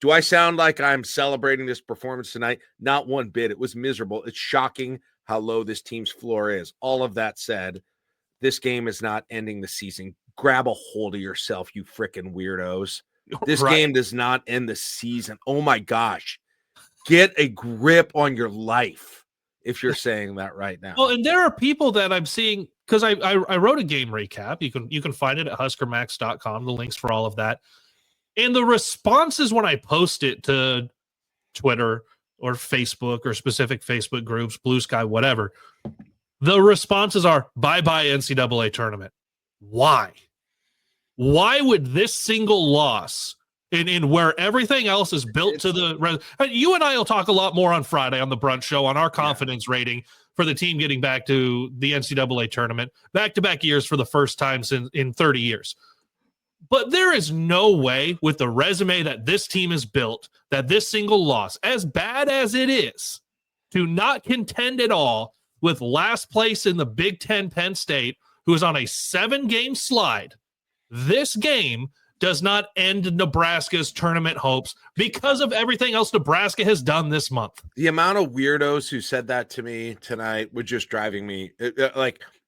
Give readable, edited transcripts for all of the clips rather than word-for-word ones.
Do I sound like I'm celebrating this performance tonight? Not one bit. It was miserable. It's shocking how low this team's floor is. All of that said, this game is not ending the season. Grab a hold of yourself, you freaking weirdos. This game does not end the season. Oh my gosh. Get a grip on your life if you're saying that right now. Well, and there are people that I'm seeing, because I wrote a game recap. You can find it at huskermax.com, the links for all of that. And the responses when I post it to Twitter or Facebook or specific Facebook groups, Blue Sky, whatever, the responses are, bye-bye NCAA tournament. Why? Why would this single loss, in where everything else is built to the – you and I will talk a lot more on Friday on the Brunch Show on our confidence rating for the team getting back to the NCAA tournament, back-to-back years for the first time in 30 years. But there is no way with the resume that this team has built that this single loss, as bad as it is, to not contend at all with last place in the Big Ten Penn State, who is on a 7-game slide, this game does not end Nebraska's tournament hopes because of everything else Nebraska has done this month. The amount of weirdos who said that to me tonight was just driving me.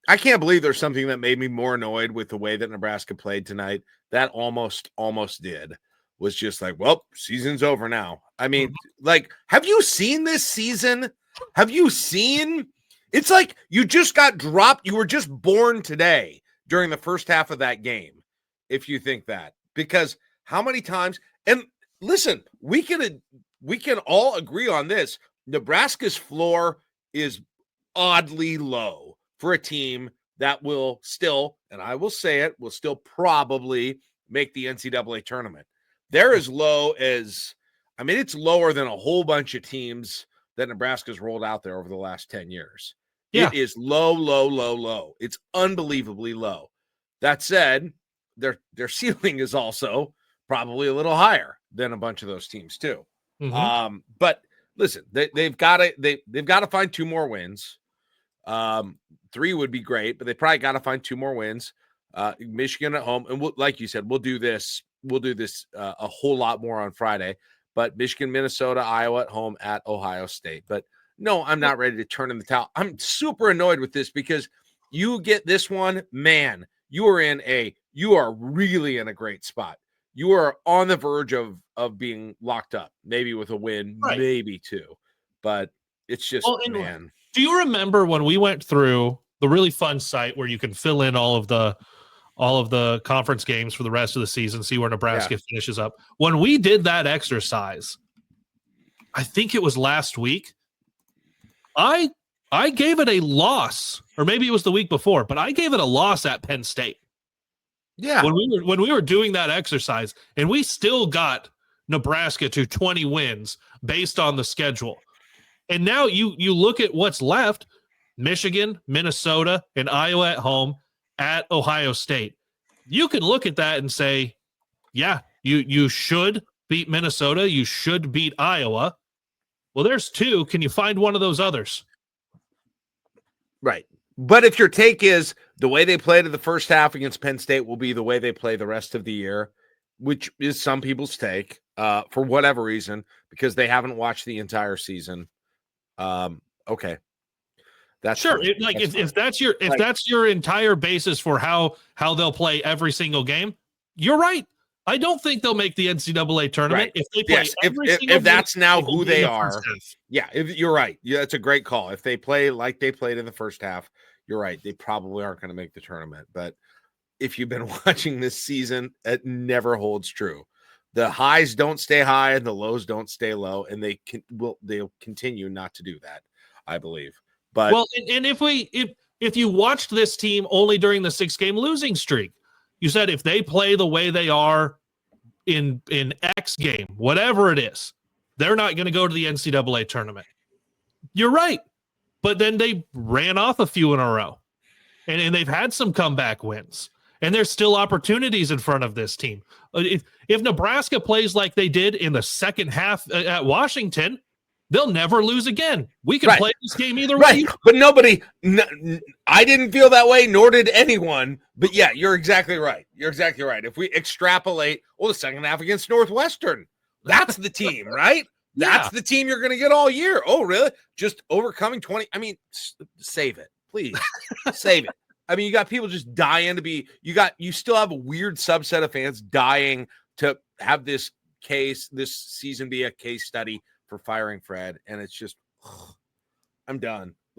I can't believe there's something that made me more annoyed with the way that Nebraska played tonight. That almost did. Was just like, well, season's over now. I mean, have you seen this season? Have you seen? It's like you just got dropped. You were just born today during the first half of that game, if you think that. Because how many times? And listen, we can all agree on this. Nebraska's floor is oddly low for a team that will still, and I will say it, will still probably make the NCAA tournament. They're as low as, I mean, it's lower than a whole bunch of teams that Nebraska's rolled out there over the last 10 years. Yeah. It is low, low, low, low. It's unbelievably low. That said, their ceiling is also probably a little higher than a bunch of those teams too. Mm-hmm. But listen, they've got to find 2 more wins. 3 would be great, but they probably got to find 2 more wins. Michigan at home, and like you said, we'll do this a whole lot more on Friday. But Michigan, Minnesota, Iowa at home, at Ohio State. But no, I'm not ready to turn in the towel. I'm super annoyed with this because you get this one, man. You are really in a great spot. You are on the verge of being locked up, maybe with a win, maybe 2. But it's just, man. Do you remember when we went through the really fun site where you can fill in all of the conference games for the rest of the season, see where Nebraska finishes up? When we did that exercise, I think it was last week, I gave it a loss, or maybe it was the week before, but I gave it a loss at Penn State. Yeah. When we were doing that exercise, and we still got Nebraska to 20 wins based on the schedule. And now you look at what's left, Michigan, Minnesota, and Iowa at home, at Ohio State. You can look at that and say, yeah, you should beat Minnesota. You should beat Iowa. Well, there's 2. Can you find one of those others? Right. But if your take is the way they played in the first half against Penn State will be the way they play the rest of the year, which is some people's take for whatever reason, because they haven't watched the entire season. Okay. That's sure. If that's your entire basis for how they'll play every single game, you're right. I don't think they'll make the NCAA tournament if they play if that's now who they are. Yeah, you're right. Yeah, that's a great call. If they play like they played in the first half, you're right. They probably aren't going to make the tournament. But if you've been watching this season, it never holds true. The highs don't stay high and the lows don't stay low, and they'll continue not to do that, I believe. But and if you watched this team only during the 6-game losing streak, you said if they play the way they are in X game, whatever it is, they're not going to go to the NCAA tournament. You're right. But then they ran off a few in a row, and they've had some comeback wins, and there's still opportunities in front of this team. If Nebraska plays like they did in the second half at Washington, they'll never lose again. We can play this game either way. But I didn't feel that way, nor did anyone. But yeah, you're exactly right. You're exactly right. If we extrapolate, the second half against Northwestern That's the team, right? Yeah. That's the team you're going to get all year. Oh, really? Just overcoming 20. I mean, save it, please. Save it. I mean, you got people just dying to be, you still have a weird subset of fans dying to have this season be a case study for firing Fred. And it's just, I'm done.